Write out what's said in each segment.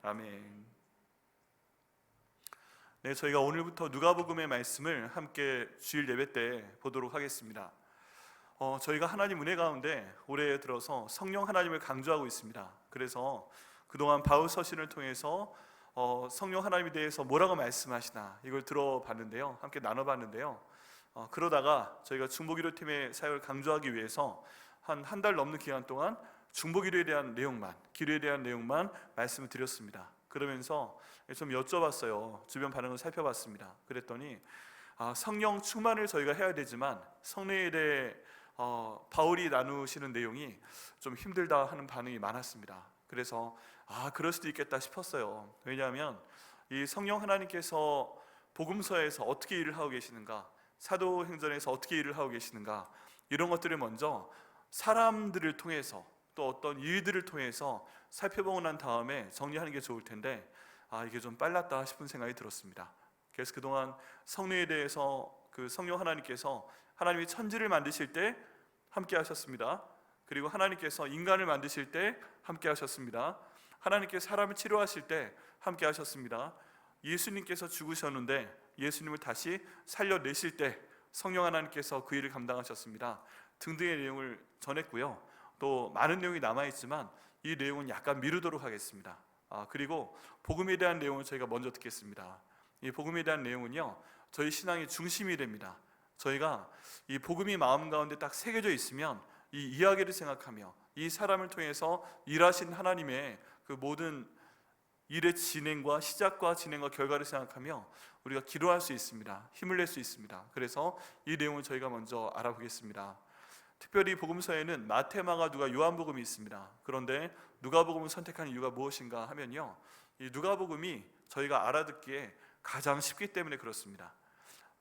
아멘. 네, 저희가 오늘부터 누가복음의 말씀을 함께 주일 예배 때 보도록 하겠습니다. 저희가 하나님 은혜 가운데 올해 들어서 성령 하나님을 강조하고 있습니다. 그래서 그동안 바울 서신을 통해서 성령 하나님에 대해서 뭐라고 말씀하시나 이걸 들어봤는데요, 함께 나눠봤는데요. 그러다가 저희가 중보기도팀의 사역을 강조하기 위해서 한 달 넘는 기간 동안 중보기도에 대한 내용만, 기도에 대한 내용만 말씀을 드렸습니다. 그러면서 좀 여쭤봤어요. 주변 반응을 살펴봤습니다. 그랬더니 성령 충만을 저희가 해야 되지만 성령에 대해 바울이 나누시는 내용이 좀 힘들다 하는 반응이 많았습니다. 그래서 그럴 수도 있겠다 싶었어요. 왜냐하면 이 성령 하나님께서 복음서에서 어떻게 일을 하고 계시는가, 사도행전에서 어떻게 일을 하고 계시는가, 이런 것들을 먼저 사람들을 통해서 또 어떤 일들을 통해서 살펴보고 난 다음에 정리하는 게 좋을 텐데 이게 좀 빨랐다 싶은 생각이 들었습니다. 그래서 그동안 성령에 대해서 그 성령 하나님께서 하나님이 천지를 만드실 때 함께 하셨습니다. 그리고 하나님께서 인간을 만드실 때 함께 하셨습니다. 하나님께서 사람을 치료하실 때 함께 하셨습니다. 예수님께서 죽으셨는데 예수님을 다시 살려내실 때 성령 하나님께서 그 일을 감당하셨습니다. 등등의 내용을 전했고요. 또 많은 내용이 남아있지만 이 내용은 약간 미루도록 하겠습니다. 그리고 복음에 대한 내용을 저희가 먼저 듣겠습니다. 이 복음에 대한 내용은요, 저희 신앙의 중심이 됩니다. 저희가 이 복음이 마음 가운데 딱 새겨져 있으면 이 이야기를 생각하며 이 사람을 통해서 일하신 하나님의 그 모든 일의 진행과 시작과 진행과 결과를 생각하며 우리가 기도할 수 있습니다. 힘을 낼 수 있습니다. 그래서 이 내용을 저희가 먼저 알아보겠습니다. 특별히 복음서에는 마태, 마가, 누가, 요한복음이 있습니다. 그런데 누가복음을 선택한 이유가 무엇인가 하면요, 이 누가복음이 저희가 알아듣기에 가장 쉽기 때문에 그렇습니다.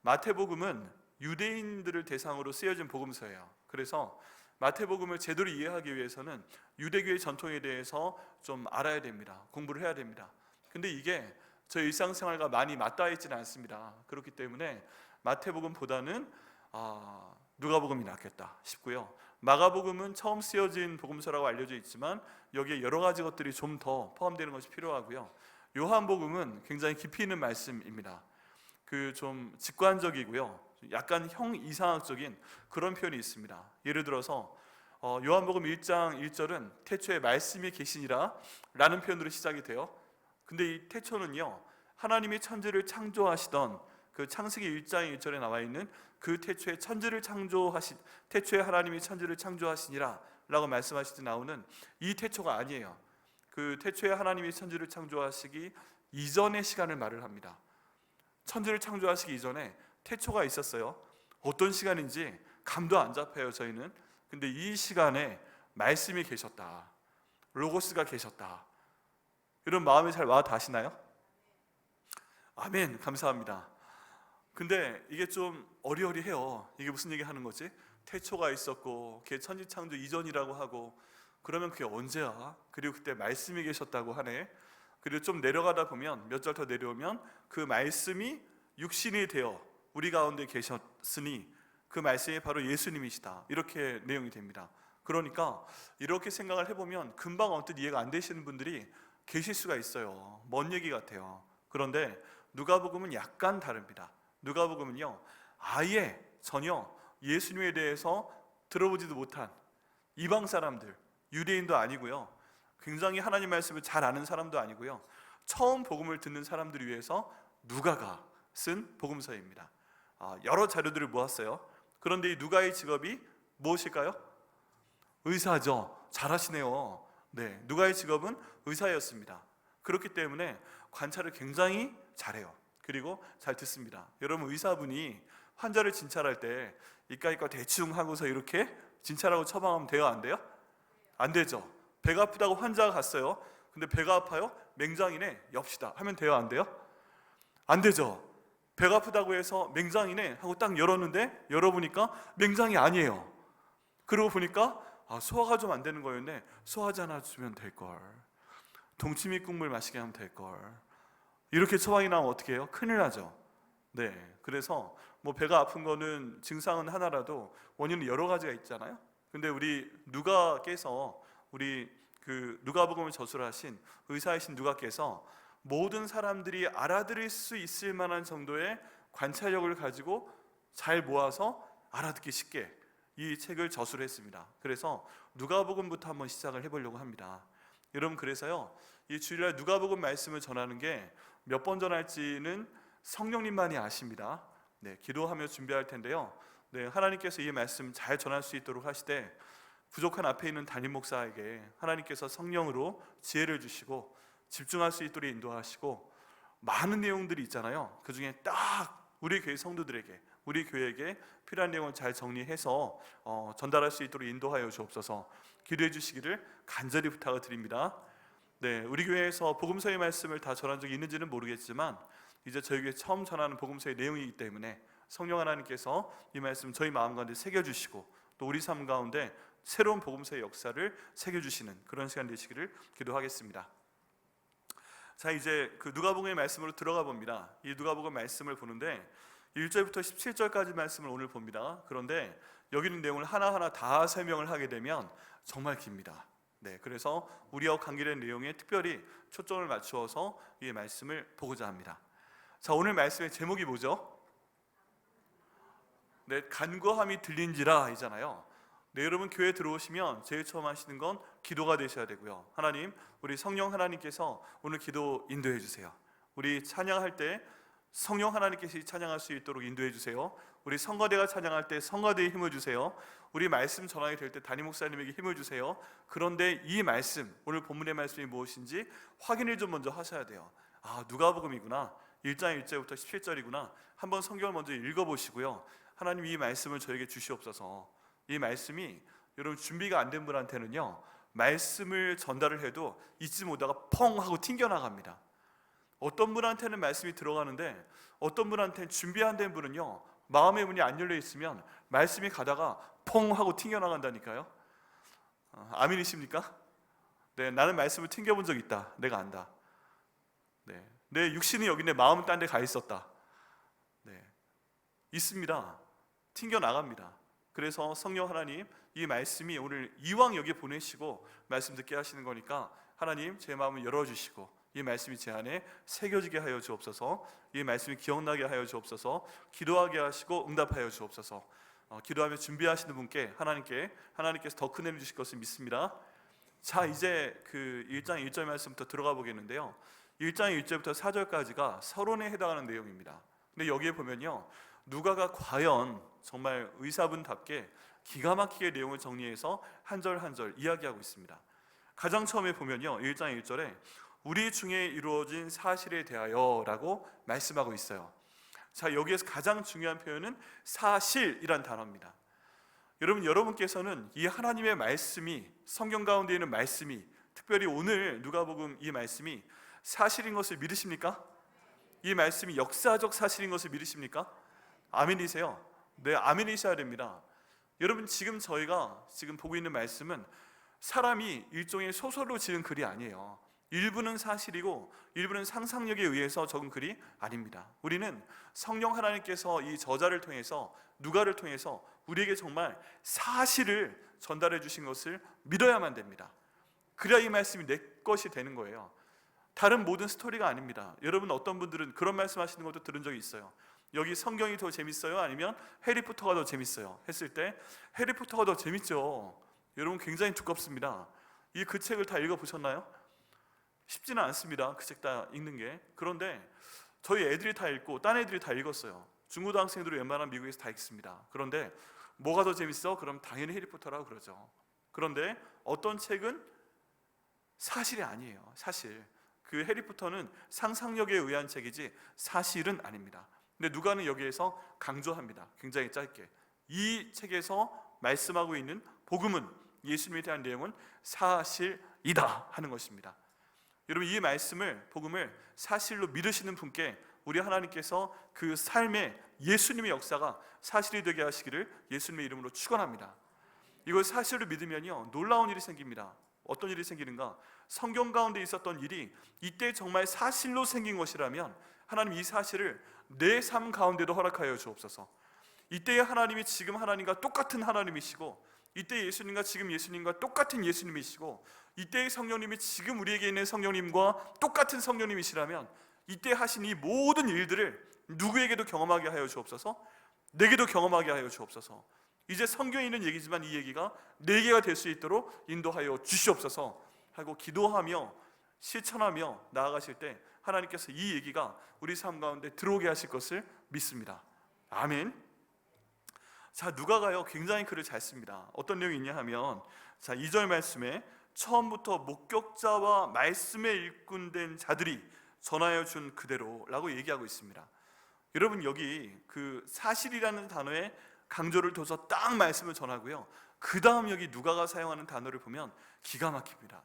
마태복음은 유대인들을 대상으로 쓰여진 복음서예요. 그래서 마태복음을 제대로 이해하기 위해서는 유대교의 전통에 대해서 좀 알아야 됩니다. 공부를 해야 됩니다. 근데 이게 저희 일상생활과 많이 맞닿아 있지는 않습니다. 그렇기 때문에 마태복음보다는 누가복음이 낫겠다 싶고요. 마가복음은 처음 쓰여진 복음서라고 알려져 있지만 여기에 여러 가지 것들이 좀 더 포함되는 것이 필요하고요. 요한복음은 굉장히 깊이 있는 말씀입니다. 그 좀 직관적이고요, 약간 형이상학적인 그런 표현이 있습니다. 예를 들어서 요한복음 1장 1절은 태초에 말씀이 계시니라 라는 표현으로 시작이 돼요. 근데 이 태초는요, 하나님이 천지를 창조하시던 그 창세기 1장 1절에 나와 있는 그 태초에 태초에 하나님이 천지를 창조하시니라 라고 말씀하실 때 나오는 이 태초가 아니에요. 그 태초에 하나님이 천지를 창조하시기 이전의 시간을 말을 합니다. 천지를 창조하시기 이전에 태초가 있었어요. 어떤 시간인지 감도 안 잡혀요, 저희는. 근데 이 시간에 말씀이 계셨다, 로고스가 계셨다, 이런 마음이 잘 와 닿으시나요? 아멘, 감사합니다. 근데 이게 좀 어리어리해요. 이게 무슨 얘기 하는 거지? 태초가 있었고 그게 천지창조 이전이라고 하고, 그러면 그게 언제야? 그리고 그때 말씀이 계셨다고 하네. 그리고 좀 내려가다 보면, 몇 절 더 내려오면 그 말씀이 육신이 되어 우리 가운데 계셨으니 그 말씀이 바로 예수님이시다, 이렇게 내용이 됩니다. 그러니까 이렇게 생각을 해보면 금방 언뜻 이해가 안 되시는 분들이 계실 수가 있어요. 먼 얘기 같아요. 그런데 누가복음은 약간 다릅니다. 누가복음은요, 아예 전혀 예수님에 대해서 들어보지도 못한 이방 사람들, 유대인도 아니고요, 굉장히 하나님 말씀을 잘 아는 사람도 아니고요, 처음 복음을 듣는 사람들을 위해서 누가가 쓴 복음서입니다. 여러 자료들을 모았어요. 그런데 이 누가의 직업이 무엇일까요? 의사죠. 잘하시네요. 네, 누가의 직업은 의사였습니다. 그렇기 때문에 관찰을 굉장히 잘해요. 그리고 잘 듣습니다. 여러분, 의사분이 환자를 진찰할 때 이과 대충 하고서 이렇게 진찰하고 처방하면 돼요, 안 돼요? 안 되죠. 배가 아프다고 환자가 갔어요. 근데 배가 아파요? 맹장이네, 엽시다 하면 돼요, 안 돼요? 안 되죠. 배가 아프다고 해서 맹장이네 하고 딱 열었는데 열어보니까 맹장이 아니에요. 그러고 보니까 소화가 좀 안 되는 거였네. 소화제 하나 주면 될걸, 동치미 국물 마시게 하면 될걸, 이렇게 처방이 나오면 어떻게 해요? 큰일 나죠. 네, 그래서 뭐 배가 아픈 거는 증상은 하나라도 원인은 여러 가지가 있잖아요. 근데 우리 누가께서 우리 그 누가복음을 저술하신 의사이신 누가께서 모든 사람들이 알아들을 수 있을 만한 정도의 관찰력을 가지고 잘 모아서 알아듣기 쉽게 이 책을 저술했습니다. 그래서 누가복음부터 한번 시작을 해보려고 합니다. 여러분, 그래서요, 이 주일날 누가복음 말씀을 전하는 게 몇 번 전할지는 성령님만이 아십니다. 네, 기도하며 준비할 텐데요. 네, 하나님께서 이 말씀 잘 전할 수 있도록 하시되 부족한 앞에 있는 담임 목사에게 하나님께서 성령으로 지혜를 주시고 집중할 수 있도록 인도하시고, 많은 내용들이 있잖아요. 그 중에 딱 우리 교회 성도들에게, 우리 교회에게 필요한 내용을 잘 정리해서 전달할 수 있도록 인도하여 주옵소서. 기도해 주시기를 간절히 부탁을 드립니다. 네, 우리 교회에서 복음서의 말씀을 다 전한 적이 있는지는 모르겠지만 이제 저에게 처음 전하는 복음서의 내용이기 때문에 성령 하나님께서 이 말씀 저희 마음 가운데 새겨주시고 또 우리 삶 가운데 새로운 복음서의 역사를 새겨주시는 그런 시간 되시기를 기도하겠습니다. 자, 이제 그 누가복음의 말씀으로 들어가 봅니다. 이 누가복음 말씀을 보는데 1절부터 17절까지 말씀을 오늘 봅니다. 그런데 여기 있는 내용을 하나하나 다 설명을 하게 되면 정말 깁니다. 네, 그래서 우리와 관계된 내용에 특별히 초점을 맞추어서 이 말씀을 보고자 합니다. 자, 오늘 말씀의 제목이 뭐죠? 네, 간구함이 들린지라 이잖아요. 네, 여러분 교회 들어오시면 제일 처음 하시는 건 기도가 되셔야 되고요. 하나님, 우리 성령 하나님께서 오늘 기도 인도해 주세요. 우리 찬양할 때 성령 하나님께서 찬양할 수 있도록 인도해 주세요. 우리 성가대가 찬양할 때 성가대에 힘을 주세요. 우리 말씀 전하게 될 때 담임 목사님에게 힘을 주세요. 그런데 이 말씀, 오늘 본문의 말씀이 무엇인지 확인을 좀 먼저 하셔야 돼요. 아, 누가복음이구나, 1장 1절부터 17절이구나. 한번 성경을 먼저 읽어보시고요. 하나님, 이 말씀을 저에게 주시옵소서. 이 말씀이 여러분 준비가 안 된 분한테는요, 말씀을 전달을 해도 잊지 못하다가 펑 하고 튕겨나갑니다. 어떤 분한테는 말씀이 들어가는데 어떤 분한테는 준비 안 된 분은요, 마음의 문이 안 열려 있으면 말씀이 가다가 펑 하고 튕겨나간다니까요. 아멘이십니까? 네, 나는 말씀을 튕겨본 적 있다. 내가 안다. 네, 내 육신이 여기 있는데 마음은 딴 데 가 있었다. 네, 있습니다. 튕겨나갑니다. 그래서 성령 하나님, 이 말씀이 오늘 이왕 여기 보내시고 말씀 듣게 하시는 거니까 하나님, 제 마음을 열어주시고 이 말씀이 제 안에 새겨지게 하여 주옵소서. 이 말씀이 기억나게 하여 주옵소서. 기도하게 하시고 응답하여 주옵소서. 기도하며 준비하시는 분께 하나님께서 더 큰 은혜 주실 것을 믿습니다. 자, 이제 그 1장 1절 말씀부터 들어가 보겠는데요, 1장 1절부터 4절까지가 서론에 해당하는 내용입니다. 근데 여기에 보면요, 누가가 과연 정말 의사분답게 기가 막히게 내용을 정리해서 한 절 한 절 이야기하고 있습니다. 가장 처음에 보면요, 1장 1절에 우리 중에 이루어진 사실에 대하여 라고 말씀하고 있어요. 자, 여기에서 가장 중요한 표현은 사실이란 단어입니다. 여러분께서는 이 하나님의 말씀이, 성경 가운데 있는 말씀이, 특별히 오늘 누가복음 이 말씀이 사실인 것을 믿으십니까? 이 말씀이 역사적 사실인 것을 믿으십니까? 아멘이세요? 네, 아멘이셔야 됩니다. 여러분, 지금 저희가 지금 보고 있는 말씀은 사람이 일종의 소설로 지은 글이 아니에요. 일부는 사실이고 일부는 상상력에 의해서 적은 글이 아닙니다. 우리는 성령 하나님께서 이 저자를 통해서, 누가를 통해서 우리에게 정말 사실을 전달해 주신 것을 믿어야만 됩니다. 그래야 이 말씀이 내 것이 되는 거예요. 다른 모든 스토리가 아닙니다. 여러분, 어떤 분들은 그런 말씀하시는 것도 들은 적이 있어요. 여기 성경이 더 재밌어요? 아니면 해리포터가 더 재밌어요? 했을 때 해리포터가 더 재밌죠. 여러분, 굉장히 두껍습니다. 그 책을 다 읽어보셨나요? 쉽지는 않습니다. 그 책 다 읽는 게. 그런데 저희 애들이 다 읽고 딴 애들이 다 읽었어요. 중고등학생들이 웬만하면 미국에서 다 읽습니다. 그런데 뭐가 더 재밌어? 그럼 당연히 해리포터라고 그러죠. 그런데 어떤 책은 사실이 아니에요. 사실 그 해리포터는 상상력에 의한 책이지 사실은 아닙니다. 근데 누가는 여기에서 강조합니다. 굉장히 짧게 이 책에서 말씀하고 있는 복음은, 예수님에 대한 내용은 사실이다 하는 것입니다. 여러분, 이 말씀을, 복음을 사실로 믿으시는 분께 우리 하나님께서 그 삶에 예수님의 역사가 사실이 되게 하시기를 예수님의 이름으로 축원합니다. 이걸 사실로 믿으면요, 놀라운 일이 생깁니다. 어떤 일이 생기는가? 성경 가운데 있었던 일이 이때 정말 사실로 생긴 것이라면 하나님, 이 사실을 내 삶 가운데도 허락하여 주옵소서. 이때의 하나님이 지금 하나님과 똑같은 하나님이시고, 이때 예수님과 지금 예수님과 똑같은 예수님이시고, 이때의 성령님이 지금 우리에게 있는 성령님과 똑같은 성령님이시라면 이때 하신 이 모든 일들을 누구에게도 경험하게 하여 주옵소서. 내게도 경험하게 하여 주옵소서. 이제 성경에 있는 얘기지만 이 얘기가 내 얘기가 될 수 있도록 인도하여 주시옵소서 하고 기도하며 실천하며 나아가실 때 하나님께서 이 얘기가 우리 삶 가운데 들어오게 하실 것을 믿습니다. 아멘. 자, 누가가요 굉장히 글을 잘 씁니다. 어떤 내용이 있냐 하면, 자, 2절 말씀에 처음부터 목격자와 말씀에 일꾼된 자들이 전하여 준 그대로라고 얘기하고 있습니다. 여러분, 여기 그 사실이라는 단어에 강조를 둬서 딱 말씀을 전하고요, 그 다음 여기 누가가 사용하는 단어를 보면 기가 막힙니다.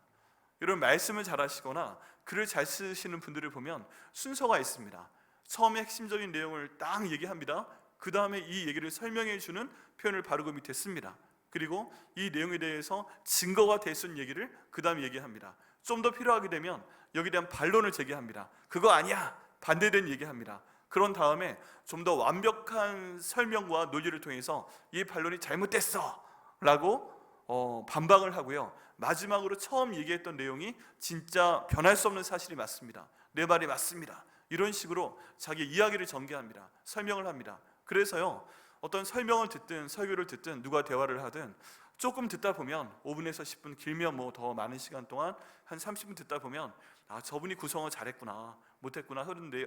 여러분, 말씀을 잘 하시거나 글을 잘 쓰시는 분들을 보면 순서가 있습니다. 처음에 핵심적인 내용을 딱 얘기합니다. 그 다음에 이 얘기를 설명해 주는 표현을 바로 그 밑에 씁니다. 그리고 이 내용에 대해서 증거가 될 수 있는 얘기를 그 다음에 얘기합니다. 좀 더 필요하게 되면 여기에 대한 반론을 제기합니다. 그거 아니야, 반대된 얘기합니다. 그런 다음에 좀 더 완벽한 설명과 논리를 통해서 이 반론이 잘못됐어 라고 반박을 하고요, 마지막으로 처음 얘기했던 내용이 진짜 변할 수 없는 사실이 맞습니다, 내 말이 맞습니다, 이런 식으로 자기 이야기를 전개합니다. 설명을 합니다. 그래서요, 어떤 설명을 듣든 설교를 듣든 누가 대화를 하든 조금 듣다 보면 5분에서 10분, 길면 뭐 더 많은 시간 동안 한 30분 듣다 보면 아, 저분이 구성을 잘했구나 못했구나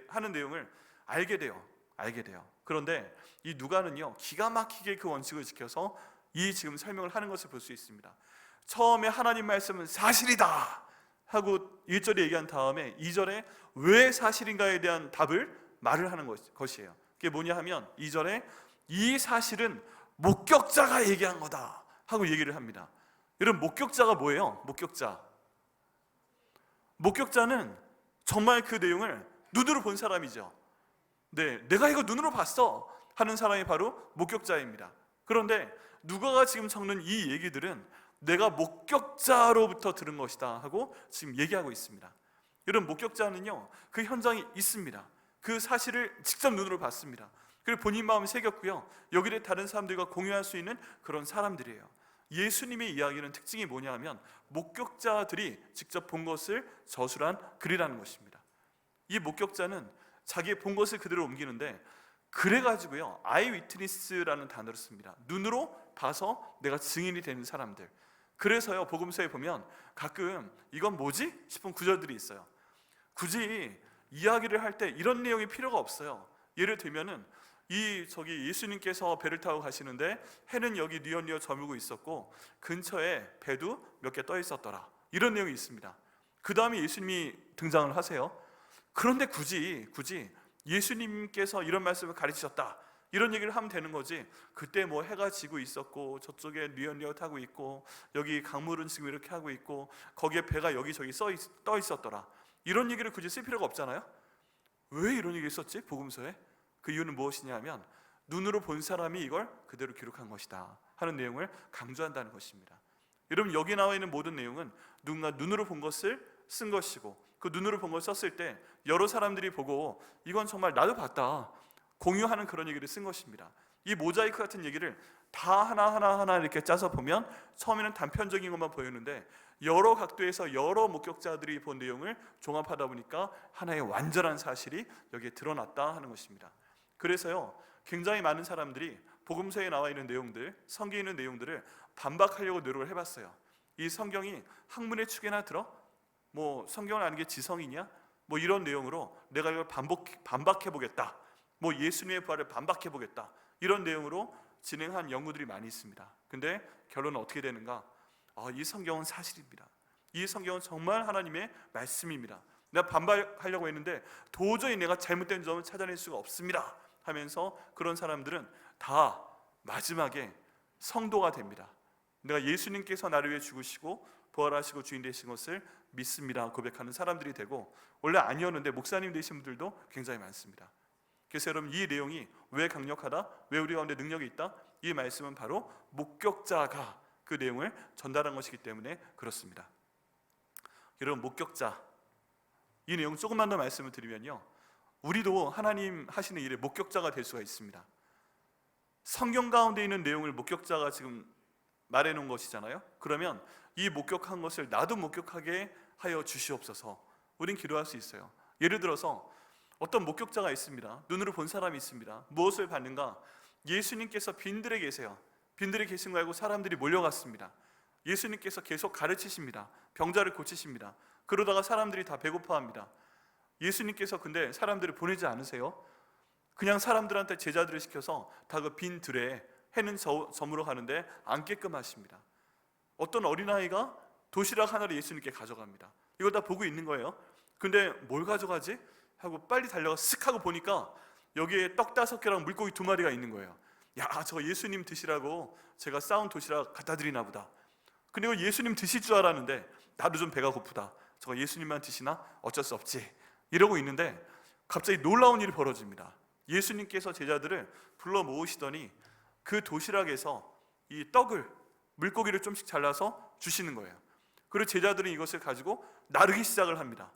하는 내용을 알게 돼요. 그런데 이 누가는요 기가 막히게 그 원칙을 지켜서 이 지금 설명을 하는 것을 볼 수 있습니다. 처음에 하나님 말씀은 사실이다 하고 1절에 얘기한 다음에 2절에 왜 사실인가에 대한 답을 말을 하는 것이에요. 그게 뭐냐 하면 2절에 이 사실은 목격자가 얘기한 거다 하고 얘기를 합니다. 여러분, 목격자가 뭐예요? 목격자는 정말 그 내용을 눈으로 본 사람이죠. 네, 내가 이거 눈으로 봤어 하는 사람이 바로 목격자입니다. 그런데 누가가 지금 적는 이 얘기들은 내가 목격자로부터 들은 것이다 하고 지금 얘기하고 있습니다. 여러분, 목격자는요 그 현장에 있습니다. 그 사실을 직접 눈으로 봤습니다. 그리고 본인 마음에 새겼고요, 여기를 다른 사람들과 공유할 수 있는 그런 사람들이에요. 예수님의 이야기는 특징이 뭐냐 하면 목격자들이 직접 본 것을 저술한 글이라는 것입니다. 이 목격자는 자기의 본 것을 그대로 옮기는데, 그래가지고요 아이 위트니스라는 단어를 씁니다. 눈으로 봐서 내가 증인이 되는 사람들. 그래서요 복음서에 보면 가끔 이건 뭐지? 싶은 구절들이 있어요. 굳이 이야기를 할 때 이런 내용이 필요가 없어요. 예를 들면은 저기 예수님께서 배를 타고 가시는데 해는 여기 뉘엿뉘엿 저물고 있었고 근처에 배도 몇 개 떠 있었더라, 이런 내용이 있습니다. 그 다음에 예수님이 등장을 하세요. 그런데 굳이 예수님께서 이런 말씀을 가르치셨다 이런 얘기를 하면 되는 거지, 그때 뭐 해가 지고 있었고 저쪽에 뉘엿뉘엿 하고 있고 여기 강물은 지금 이렇게 하고 있고 거기에 배가 여기저기 떠 있었더라, 이런 얘기를 굳이 쓸 필요가 없잖아요. 왜 이런 얘기를 썼지? 복음서에? 그 이유는 무엇이냐면 눈으로 본 사람이 이걸 그대로 기록한 것이다 하는 내용을 강조한다는 것입니다. 여러분, 여기 나와 있는 모든 내용은 누군가 눈으로 본 것을 쓴 것이고, 그 눈으로 본 걸 썼을 때 여러 사람들이 보고 이건 정말 나도 봤다 공유하는 그런 얘기를 쓴 것입니다. 이 모자이크 같은 얘기를 다 하나하나 이렇게 짜서 보면 처음에는 단편적인 것만 보였는데 여러 각도에서 여러 목격자들이 본 내용을 종합하다 보니까 하나의 완전한 사실이 여기에 드러났다 하는 것입니다. 그래서요 굉장히 많은 사람들이 복음서에 나와 있는 내용들, 성경에 있는 내용들을 반박하려고 노력을 해봤어요. 이 성경이 학문의 축에나 들어? 뭐 성경을 아는 게 지성이냐? 뭐 이런 내용으로 내가 이걸 반박해보겠다, 뭐 예수님의 부활을 반박해보겠다, 이런 내용으로 진행한 연구들이 많이 있습니다. 근데 결론은 어떻게 되는가? 이 성경은 사실입니다. 이 성경은 정말 하나님의 말씀입니다. 내가 반박하려고 했는데 도저히 내가 잘못된 점을 찾아낼 수가 없습니다 하면서 그런 사람들은 다 마지막에 성도가 됩니다. 내가 예수님께서 나를 위해 죽으시고 부활하시고 주인 되신 것을 믿습니다 고백하는 사람들이 되고, 원래 아니었는데 목사님 되신 분들도 굉장히 많습니다. 그래서 여러분, 이 내용이 왜 강력하다? 왜 우리 가운데 능력이 있다? 이 말씀은 바로 목격자가 그 내용을 전달한 것이기 때문에 그렇습니다. 여러분, 목격자, 이 내용 조금만 더 말씀을 드리면요, 우리도 하나님 하시는 일의 목격자가 될 수가 있습니다. 성경 가운데 있는 내용을 목격자가 지금 말해놓은 것이잖아요. 그러면 이 목격한 것을 나도 목격하게 하여 주시옵소서. 우린 기도할 수 있어요. 예를 들어서 어떤 목격자가 있습니다. 눈으로 본 사람이 있습니다. 무엇을 봤는가? 예수님께서 빈들에 계세요. 빈들에 계신 거 알고 사람들이 몰려갔습니다. 예수님께서 계속 가르치십니다. 병자를 고치십니다. 그러다가 사람들이 다 배고파합니다. 예수님께서 근데 사람들을 보내지 않으세요. 그냥 사람들한테 제자들을 시켜서 다 그 빈 들에 해는 저물어 가는데 앉게끔 하십니다. 어떤 어린아이가 도시락 하나를 예수님께 가져갑니다. 이걸 다 보고 있는 거예요. 근데 뭘 가져가지? 하고 빨리 달려가 쓱 하고 보니까 여기에 떡 5개랑 물고기 2마리가 있는 거예요. 야, 저 예수님 드시라고 제가 싸운 도시락 갖다 드리나 보다. 근데 이거 예수님 드실 줄 알았는데 나도 좀 배가 고프다. 저거 예수님만 드시나? 어쩔 수 없지. 이러고 있는데 갑자기 놀라운 일이 벌어집니다. 예수님께서 제자들을 불러 모으시더니 그 도시락에서 이 떡을, 물고기를 좀씩 잘라서 주시는 거예요. 그리고 제자들은 이것을 가지고 나르기 시작을 합니다.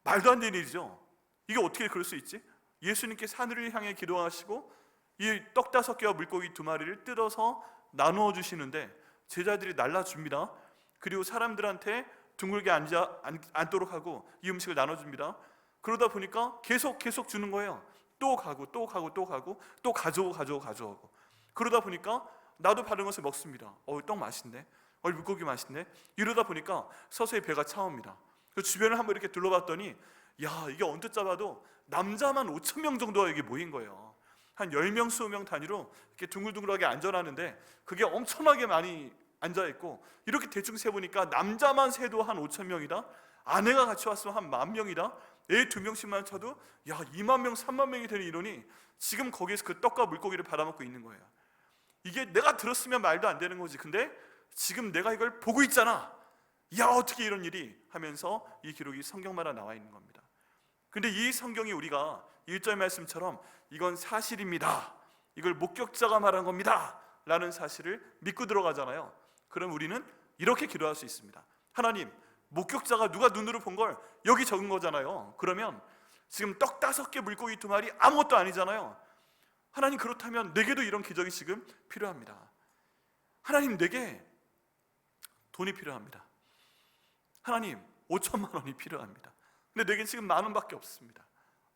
말도 안 되는 일이죠. 이게 어떻게 그럴 수 있지? 예수님께서 하늘을 향해 기도하시고 이 떡 5개와 물고기 2마리를 뜯어서 나누어 주시는데 제자들이 날라줍니다. 그리고 사람들한테 둥글게 앉도록 하고 이 음식을 나눠줍니다. 그러다 보니까 계속 주는 거예요. 또 가고 또 가져오고 그러다 보니까 나도 받은 것을 먹습니다. 떡 맛있네, 물고기 맛있네. 이러다 보니까 서서히 배가 차옵니다. 그 주변을 한번 이렇게 둘러봤더니 야, 이게 언뜻 잡아도 남자만 5,000명 정도가 여기 모인 거예요. 한 10명, 20명 단위로 이렇게 둥글둥글하게 앉아놨는데 그게 엄청나게 많이 앉아있고, 이렇게 대충 세보니까 남자만 세도 한 5,000명이다. 아내가 같이 왔으면 한 10,000명이다. 애 2명씩만 쳐도 야, 20,000명, 30,000명이 되는 이론이 지금 거기에서 그 떡과 물고기를 받아먹고 있는 거예요. 이게 내가 들었으면 말도 안 되는 거지. 근데 지금 내가 이걸 보고 있잖아. 야, 어떻게 이런 일이 하면서 이 기록이 성경마다 나와 있는 겁니다. 근데 이 성경이 우리가 1절 말씀처럼 이건 사실입니다, 이걸 목격자가 말한 겁니다 라는 사실을 믿고 들어가잖아요. 그럼 우리는 이렇게 기도할 수 있습니다. 하나님, 목격자가 누가 눈으로 본 걸 여기 적은 거잖아요. 그러면 지금 떡 5개, 물고기 2마리 아무것도 아니잖아요. 하나님, 그렇다면 내게도 이런 기적이 지금 필요합니다. 하나님, 내게 돈이 필요합니다. 하나님, 5천만 원이 필요합니다. 근데 내게 지금 10,000원밖에 없습니다.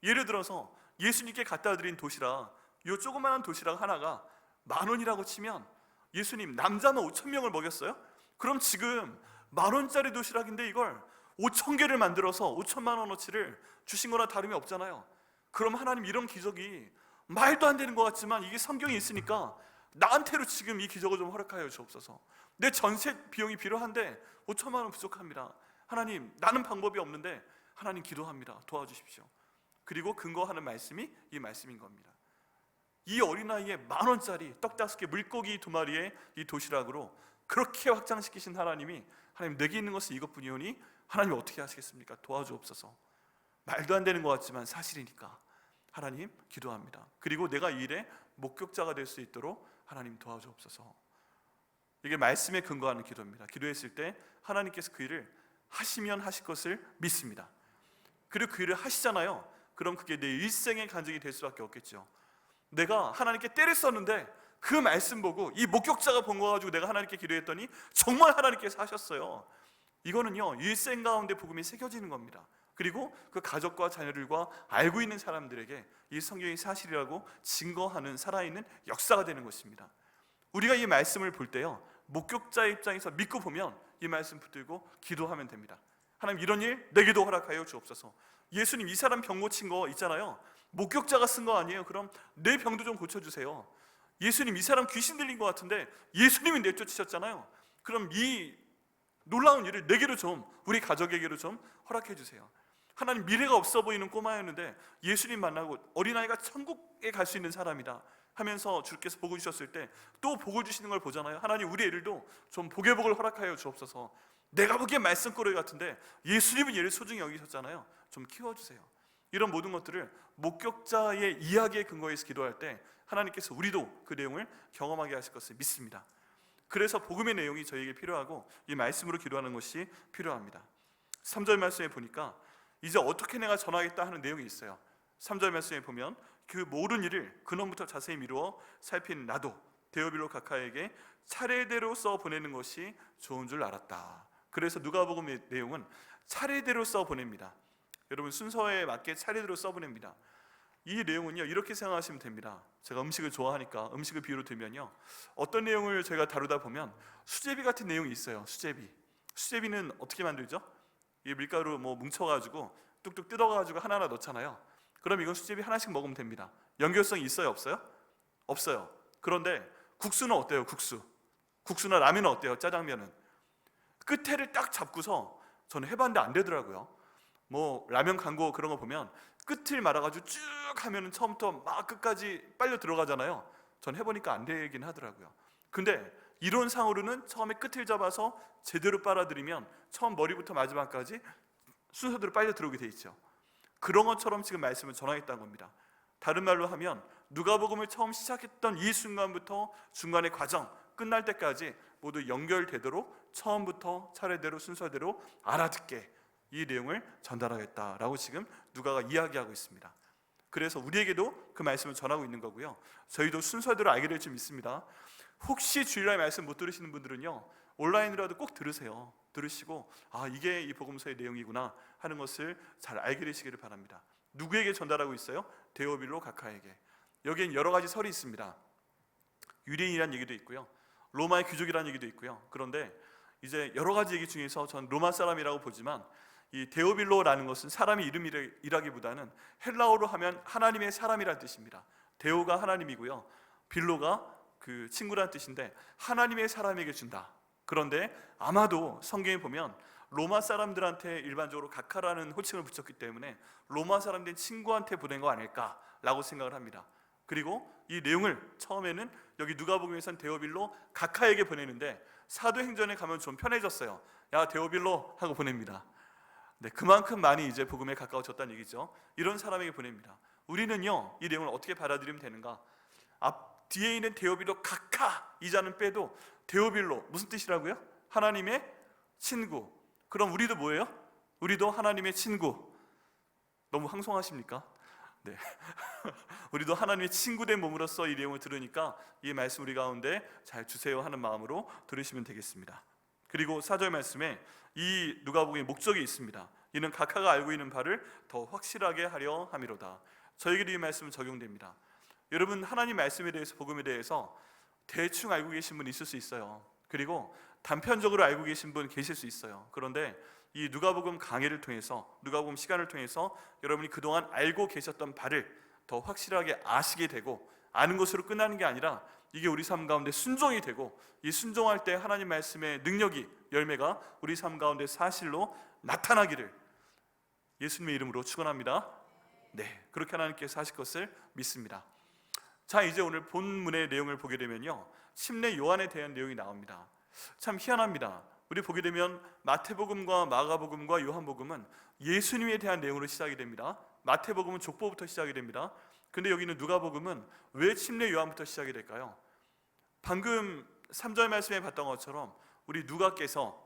예를 들어서 예수님께 갖다 드린 도시락, 이 조그마한 도시락 하나가 10,000원이라고 치면 예수님, 남자만 5,000명을 먹였어요? 그럼 지금 10,000원짜리 도시락인데 이걸 5,000개를 만들어서 5천만 원어치를 주신 거나 다름이 없잖아요. 그럼 하나님, 이런 기적이 말도 안 되는 것 같지만 이게 성경에 있으니까 나한테로 지금 이 기적을 좀 허락하여 주옵소서. 내 전세 비용이 필요한데 5천만 원 부족합니다. 하나님, 나는 방법이 없는데 하나님 기도합니다. 도와주십시오. 그리고 근거하는 말씀이 이 말씀인 겁니다. 이 어린아이의 10,000원짜리 떡 5개, 물고기 2마리의 이 도시락으로 그렇게 확장시키신 하나님이, 하나님, 내게 있는 것은 이것뿐이오니 하나님 어떻게 하시겠습니까? 도와주옵소서. 말도 안 되는 것 같지만 사실이니까 하나님 기도합니다. 그리고 내가 이 일에 목격자가 될 수 있도록 하나님 도와주옵소서. 이게 말씀에 근거하는 기도입니다. 기도했을 때 하나님께서 그 일을 하시면 하실 것을 믿습니다. 그리고 그 일을 하시잖아요. 그럼 그게 내 일생의 간증이 될 수밖에 없겠죠. 내가 하나님께 때를 썼는데 그 말씀 보고 이 목격자가 본 거 가지고 내가 하나님께 기도했더니 정말 하나님께서 하셨어요. 이거는요, 일생 가운데 복음이 새겨지는 겁니다. 그리고 그 가족과 자녀들과 알고 있는 사람들에게 이 성경이 사실이라고 증거하는 살아있는 역사가 되는 것입니다. 우리가 이 말씀을 볼 때요, 목격자의 입장에서 믿고 보면 이 말씀 붙들고 기도하면 됩니다. 하나님, 이런 일 내게도 허락하여 주옵소서. 예수님, 이 사람 병 고친 거 있잖아요. 목격자가 쓴 거 아니에요? 그럼 내 병도 좀 고쳐주세요. 예수님, 이 사람 귀신 들린 것 같은데 예수님이 내쫓으셨잖아요. 그럼 이 놀라운 일을 내게로 좀, 우리 가족에게로 좀 허락해 주세요. 하나님, 미래가 없어 보이는 꼬마였는데 예수님 만나고 어린아이가 천국에 갈 수 있는 사람이다 하면서 주께서 복을 주셨을 때 또 복을 주시는 걸 보잖아요. 하나님, 우리 애들도 좀 복의 복을 허락하여 주옵소서. 내가 보기엔 말씀꾸러기 같은데 예수님은 얘를 소중히 여기셨잖아요. 좀 키워주세요. 이런 모든 것들을 목격자의 이야기에 근거해서 기도할 때 하나님께서 우리도 그 내용을 경험하게 하실 것을 믿습니다. 그래서 복음의 내용이 저에게 필요하고 이 말씀으로 기도하는 것이 필요합니다. 3절 말씀에 보니까 이제 어떻게 내가 전하겠다 하는 내용이 있어요. 3절 말씀에 보면 그 모든 일을 근원부터 자세히 미루어 살핀 나도 데오빌로 각하에게 차례대로 써 보내는 것이 좋은 줄 알았다. 그래서 누가복음의 내용은 차례대로 써 보냅니다. 여러분, 순서에 맞게 차례대로 써 보냅니다. 이 내용은요, 이렇게 생각하시면 됩니다. 제가 음식을 좋아하니까 음식을 비유로 들면요, 어떤 내용을 저희가 다루다 보면 수제비 같은 내용이 있어요. 수제비는 어떻게 만들죠? 이 밀가루 뭉쳐가지고 뚝뚝 뜯어가지고 하나하나 넣잖아요. 그럼 이건 수제비 하나씩 먹으면 됩니다. 연결성이 있어요, 없어요? 없어요. 그런데 국수는 어때요? 국수나 라면은 어때요? 짜장면은 끝에를 딱 잡고서, 저는 해봤는데 안 되더라고요. 라면 광고 그런 거 보면 끝을 말아가지고 쭉 하면은 처음부터 막 끝까지 빨려 들어가잖아요. 전 해보니까 안 되긴 하더라고요. 근데 이론상으로는 처음에 끝을 잡아서 제대로 빨아들이면 처음 머리부터 마지막까지 순서대로 빨려 들어오게 돼 있죠. 그런 것처럼 지금 말씀을 전하겠다는 겁니다. 다른 말로 하면 누가복음을 처음 시작했던 이 순간부터 중간의 과정, 끝날 때까지 모두 연결되도록 처음부터 차례대로 순서대로 알아듣게 이 내용을 전달하겠다라고 지금 누가가 이야기하고 있습니다. 그래서 우리에게도 그 말씀을 전하고 있는 거고요, 저희도 순서대로 알게 될 줄 믿습니다. 혹시 주일날 말씀 못 들으시는 분들은요, 온라인으로라도 꼭 들으시고 이게 이 복음서의 내용이구나 하는 것을 잘 알게 되시기를 바랍니다. 누구에게 전달하고 있어요? 데오빌로 각하에게. 여기엔 여러 가지 설이 있습니다. 유대인이라는 얘기도 있고요, 로마의 귀족이라는 얘기도 있고요. 그런데 이제 여러 가지 얘기 중에서 전 로마 사람이라고 보지만, 이 데오빌로라는 것은 사람의 이름이라기보다는 헬라어로 하면 하나님의 사람이라는 뜻입니다. 데오가 하나님이고요, 빌로가 그 친구라는 뜻인데 하나님의 사람에게 준다. 그런데 아마도 성경에 보면 로마 사람들한테 일반적으로 각하라는 호칭을 붙였기 때문에 로마 사람들인 친구한테 보낸 거 아닐까라고 생각을 합니다. 그리고 이 내용을 처음에는 여기 누가복음에서는 데오빌로 각하에게 보내는데, 사도행전에 가면 좀 편해졌어요. 야, 데오빌로 하고 보냅니다. 네, 그만큼 많이 이제 복음에 가까워졌다는 얘기죠. 이런 사람에게 보냅니다. 우리는요, 이 내용을 어떻게 받아들이면 되는가? 뒤에 있는 데오빌로 각하 이자는 빼도 데오빌로 무슨 뜻이라고요? 하나님의 친구. 그럼 우리도 뭐예요? 우리도 하나님의 친구. 너무 황송하십니까? 네. 우리도 하나님의 친구된 몸으로서 이 내용을 들으니까 이 말씀 우리 가운데 잘 주세요 하는 마음으로 들으시면 되겠습니다. 그리고 4절 말씀에 이 누가복음의 목적이 있습니다. 이는 각하가 알고 있는 바를 더 확실하게 하려 함이로다. 저에게도 이 말씀은 적용됩니다. 여러분, 하나님 말씀에 대해서, 복음에 대해서 대충 알고 계신 분 있을 수 있어요. 그리고 단편적으로 알고 계신 분 계실 수 있어요. 그런데 이 누가복음 강해를 통해서, 누가복음 시간을 통해서 여러분이 그동안 알고 계셨던 바를 더 확실하게 아시게 되고, 아는 것으로 끝나는 게 아니라 이게 우리 삶 가운데 순종이 되고, 이 순종할 때 하나님 말씀의 능력이, 열매가 우리 삶 가운데 사실로 나타나기를 예수님의 이름으로 축원합니다. 네, 그렇게 하나님께서 하실 것을 믿습니다. 자, 이제 오늘 본문의 내용을 보게 되면요, 침례 요한에 대한 내용이 나옵니다. 참 희한합니다. 우리 보게 되면 마태복음과 마가복음과 요한복음은 예수님에 대한 내용으로 시작이 됩니다. 마태복음은 족보부터 시작이 됩니다. 근데 여기는 누가복음은 왜 침례 요한부터 시작이 될까요? 방금 3절 말씀에 봤던 것처럼 우리 누가께서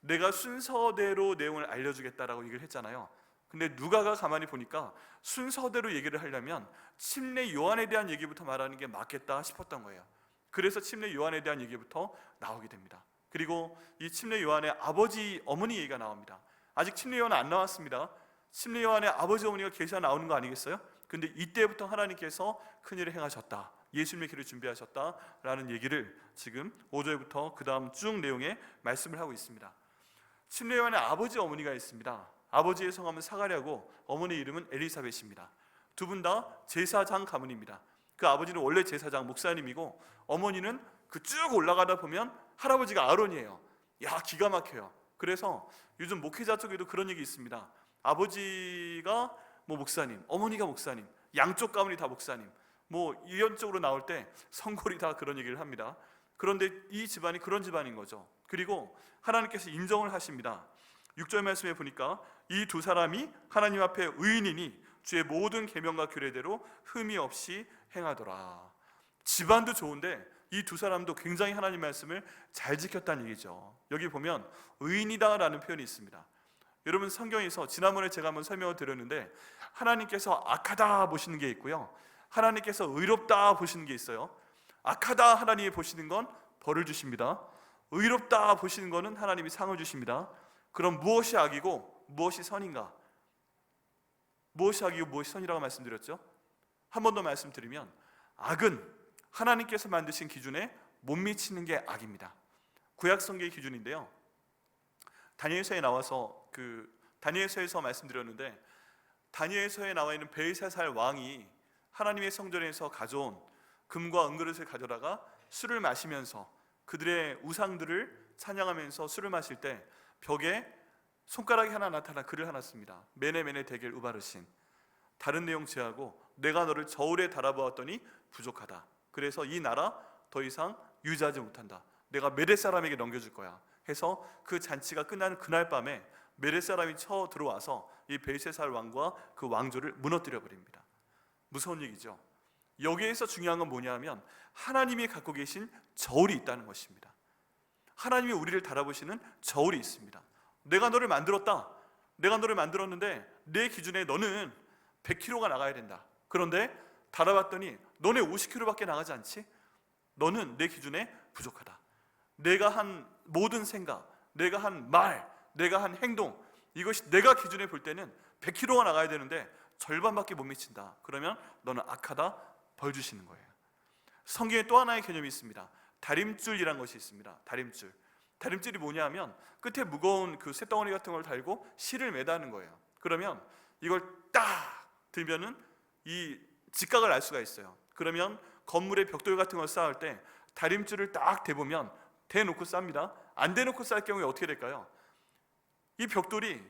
내가 순서대로 내용을 알려주겠다라고 얘기를 했잖아요. 근데 누가가 가만히 보니까 순서대로 얘기를 하려면 침례 요한에 대한 얘기부터 말하는 게 맞겠다 싶었던 거예요. 그래서 침례 요한에 대한 얘기부터 나오게 됩니다. 그리고 이 침례 요한의 아버지, 어머니 얘기가 나옵니다. 아직 침례 요한은 안 나왔습니다. 침례 요한의 아버지, 어머니가 계셔야 나오는 거 아니겠어요? 근데 이때부터 하나님께서 큰일을 행하셨다, 예수님의 길을 준비하셨다라는 얘기를 지금 5절부터 그 다음 쭉 내용에 말씀을 하고 있습니다. 침례 요한의 아버지, 어머니가 있습니다. 아버지의 성함은 사가랴고 어머니 이름은 엘리사벳입니다. 두 분 다 제사장 가문입니다. 그 아버지는 원래 제사장 목사님이고, 어머니는 그 쭉 올라가다 보면 할아버지가 아론이에요. 야, 기가 막혀요. 그래서 요즘 목회자 쪽에도 그런 얘기 있습니다. 아버지가 목사님, 어머니가 목사님, 양쪽 가문이 다 목사님, 이런 쪽으로 나올 때 성골이 다 그런 얘기를 합니다. 그런데 이 집안이 그런 집안인 거죠. 그리고 하나님께서 인정을 하십니다. 6절 말씀에 보니까 이 두 사람이 하나님 앞에 의인이니 주의 모든 계명과 규례대로 흠이 없이 행하더라. 집안도 좋은데 이 두 사람도 굉장히 하나님 말씀을 잘 지켰다는 얘기죠. 여기 보면 의인이다라는 표현이 있습니다. 여러분, 성경에서 지난번에 제가 한번 설명을 드렸는데 하나님께서 악하다 보시는 게 있고요, 하나님께서 의롭다 보시는 게 있어요. 악하다 하나님이 보시는 건 벌을 주십니다. 의롭다 보시는 거는 하나님이 상을 주십니다. 그럼 무엇이 악이고 무엇이 선인가? 무엇이 악이고 무엇이 선이라고 말씀드렸죠? 한 번 더 말씀드리면 악은 하나님께서 만드신 기준에 못 미치는 게 악입니다. 구약 성경의 기준인데요. 다니엘서에 나와서 다니엘서에서 말씀드렸는데, 다니엘서에 나와 있는 벨사살 왕이 하나님의 성전에서 가져온 금과 은그릇을 가져다가 술을 마시면서 그들의 우상들을 찬양하면서 술을 마실 때 벽에 손가락이 하나 나타나 글을 하나 씁니다. 메네메네 데겔 우바르신. 다른 내용 제하고 내가 너를 저울에 달아보았더니 부족하다. 그래서 이 나라 더 이상 유지하지 못한다. 내가 메렛 사람에게 넘겨줄 거야 해서 그 잔치가 끝나는 그날 밤에 메렛 사람이 쳐 들어와서 이 벨사살 왕과 그 왕조를 무너뜨려 버립니다. 무서운 얘기죠. 여기에서 중요한 건 뭐냐면 하나님이 갖고 계신 저울이 있다는 것입니다. 하나님이 우리를 달아보시는 저울이 있습니다. 내가 너를 만들었다. 내가 너를 만들었는데 내 기준에 너는 100kg가 나가야 된다. 그런데 달아봤더니 너네 50kg밖에 나가지 않지? 너는 내 기준에 부족하다. 내가 한 모든 생각, 내가 한 말, 내가 한 행동, 이것이 내가 기준에 볼 때는 100kg가 나가야 되는데 절반밖에 못 미친다. 그러면 너는 악하다, 벌 주시는 거예요. 성경에 또 하나의 개념이 있습니다. 다림줄이라는 것이 있습니다. 다림줄. 다림줄이 뭐냐 하면 끝에 무거운 그 쇳덩어리 같은 걸 달고 실을 매다는 거예요. 그러면 이걸 딱 들면은 이 직각을 알 수가 있어요. 그러면 건물의 벽돌 같은 걸 쌓을 때 다림줄을 딱 대보면 대놓고 쌉니다. 안 대놓고 쌓을 경우에 어떻게 될까요? 이 벽돌이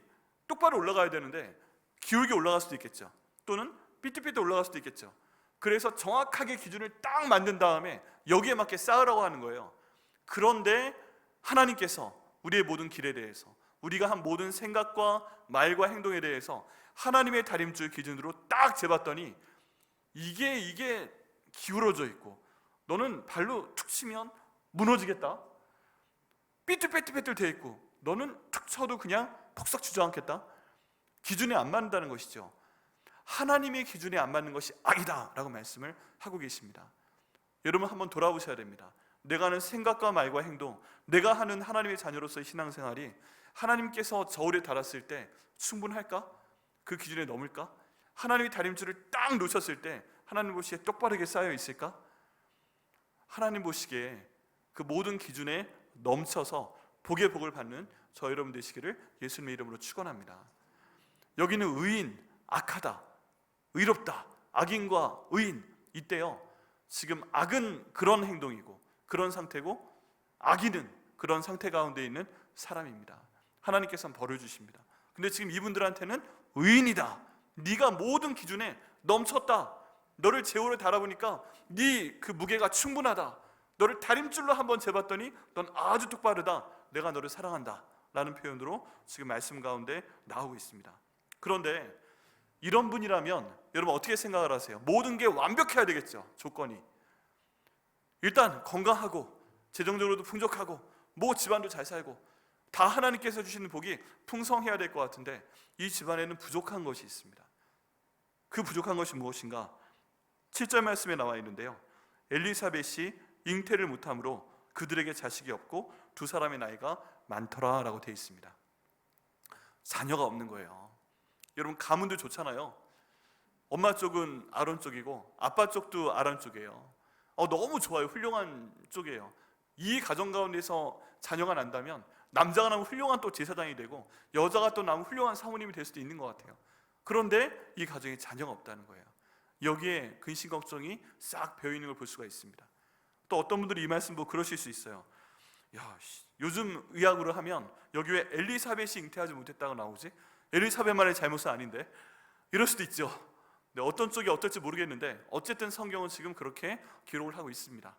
똑바로 올라가야 되는데 기울게 올라갈 수도 있겠죠. 또는 삐뚤삐뚤 올라갈 수도 있겠죠. 그래서 정확하게 기준을 딱 만든 다음에 여기에 맞게 쌓으라고 하는 거예요. 그런데 하나님께서 우리의 모든 길에 대해서, 우리가 한 모든 생각과 말과 행동에 대해서 하나님의 다림줄 기준으로 딱 재봤더니 이게 기울어져 있고 너는 발로 툭 치면 무너지겠다. 삐뚤빼뚤빼뚤 돼 있고 너는 툭 쳐도 그냥 폭삭 주저앉겠다. 기준에 안 맞는다는 것이죠. 하나님의 기준에 안 맞는 것이 악이다 라고 말씀을 하고 계십니다. 여러분 한번 돌아보셔야 됩니다. 내가 하는 생각과 말과 행동, 내가 하는 하나님의 자녀로서의 신앙생활이 하나님께서 저울에 달았을 때 충분할까? 그 기준에 넘을까? 하나님의 다림줄을 딱 놓쳤을 때 하나님 보시기에 똑바르게 쌓여 있을까? 하나님 보시기에 그 모든 기준에 넘쳐서 복의 복을 받는 저 여러분 되시기를 예수님의 이름으로 축원합니다. 여기는 의인, 악하다, 의롭다, 악인과 의인, 이때요 지금 악은 그런 행동이고 그런 상태고 악인은 그런 상태 가운데 있는 사람입니다. 하나님께서는 벌을 주십니다. 근데 지금 이분들한테는 의인이다, 네가 모든 기준에 넘쳤다, 너를 제호를 달아보니까 네 그 무게가 충분하다, 너를 다림줄로 한번 재봤더니 넌 아주 똑바르다, 내가 너를 사랑한다 라는 표현으로 지금 말씀 가운데 나오고 있습니다. 그런데 이런 분이라면 여러분 어떻게 생각을 하세요? 모든 게 완벽해야 되겠죠. 조건이 일단 건강하고 재정적으로도 풍족하고 뭐 집안도 잘 살고 다 하나님께서 주시는 복이 풍성해야 될 것 같은데 이 집안에는 부족한 것이 있습니다. 그 부족한 것이 무엇인가? 7절 말씀에 나와 있는데요, 엘리사벳이 잉태를 못함으로 그들에게 자식이 없고 두 사람의 나이가 많더라 라고 되어 있습니다. 자녀가 없는 거예요. 여러분 가문도 좋잖아요. 엄마 쪽은 아론 쪽이고 아빠 쪽도 아론 쪽이에요. 너무 좋아요. 훌륭한 쪽이에요. 이 가정 가운데서 자녀가 난다면 남자가 나면 훌륭한 또 제사장이 되고 여자가 또 나면 훌륭한 사모님이 될 수도 있는 것 같아요. 그런데 이 가정에 자녀가 없다는 거예요. 여기에 근심 걱정이 싹 배어 있는 걸 볼 수가 있습니다. 또 어떤 분들이 이 말씀 보고 그러실 수 있어요. 야, 요즘 의학으로 하면 여기 왜 엘리사벳이 잉태하지 못했다고 나오지? 엘리사벳만의 잘못은 아닌데? 이럴 수도 있죠. 근데 어떤 쪽이 어떨지 모르겠는데 어쨌든 성경은 지금 그렇게 기록을 하고 있습니다.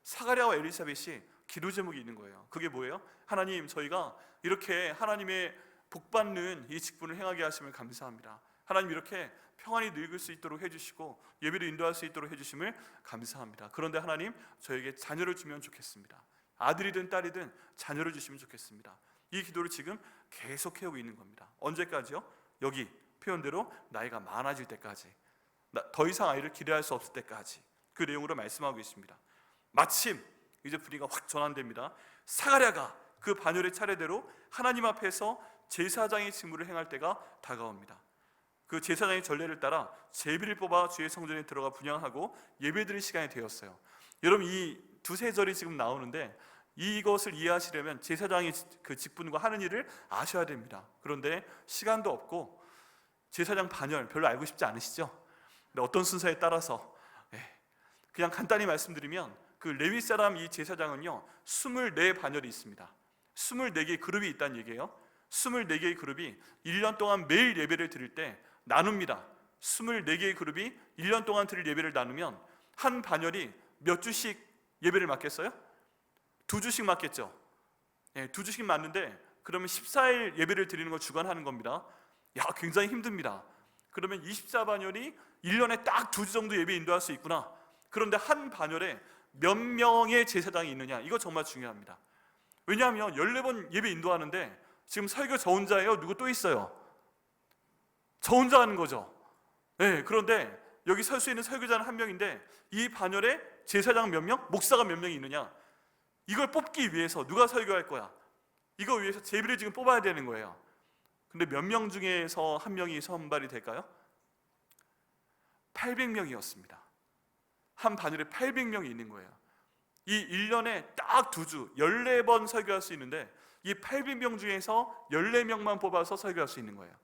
사가랴와 엘리사벳이 기도 제목이 있는 거예요. 그게 뭐예요? 하나님, 저희가 이렇게 하나님의 복받는 이 직분을 행하게 하심을 감사합니다. 하나님, 이렇게 평안히 늙을 수 있도록 해주시고 예배를 인도할 수 있도록 해주심을 감사합니다. 그런데 하나님, 저에게 자녀를 주면 좋겠습니다. 아들이든 딸이든 자녀를 주시면 좋겠습니다. 이 기도를 지금 계속 해오고 있는 겁니다. 언제까지요? 여기 표현대로 나이가 많아질 때까지, 더 이상 아이를 기대할 수 없을 때까지 그 내용으로 말씀하고 있습니다. 마침 이제 분위기가 확 전환됩니다. 사가랴가 그 반열의 차례대로 하나님 앞에서 제사장의 직무를 행할 때가 다가옵니다. 그 제사장의 전례를 따라 제비를 뽑아 주의 성전에 들어가 분향하고 예배드릴 시간이 되었어요. 여러분, 이 두세 절이 지금 나오는데 이것을 이해하시려면 제사장의 그 직분과 하는 일을 아셔야 됩니다. 그런데 시간도 없고 제사장 반열 별로 알고 싶지 않으시죠? 근데 어떤 순서에 따라서 그냥 간단히 말씀드리면 그 레위 사람 이 제사장은요 24반열이 있습니다. 24개의 그룹이 있다는 얘기예요. 24개의 그룹이 1년 동안 매일 예배를 드릴 때 나눕니다. 24개의 그룹이 1년 동안 드릴 예배를 나누면 한 반열이 몇 주씩 예배를 맡겠어요? 2주씩 맡겠죠. 2주씩 맡는데 그러면 14일 예배를 드리는 걸 주관하는 겁니다. 굉장히 힘듭니다. 그러면 24반열이 1년에 딱 2주 정도 예배 인도할 수 있구나. 그런데 한 반열에 몇 명의 제사장이 있느냐, 이거 정말 중요합니다. 왜냐하면 14번 예배 인도하는데 지금 설교 저 혼자예요? 누구 또 있어요? 저 혼자 하는 거죠. 그런데 여기 설 수 있는 설교자는 한 명인데 이 반열에 제사장 몇 명? 목사가 몇 명이 있느냐? 이걸 뽑기 위해서 누가 설교할 거야? 이거 위해서 제비를 지금 뽑아야 되는 거예요. 근데 몇 명 중에서 한 명이 선발이 될까요? 800명이었습니다. 한 반열에 800명이 있는 거예요. 이 1년에 딱 2주 14번 설교할 수 있는데 이 800명 중에서 14명만 뽑아서 설교할 수 있는 거예요.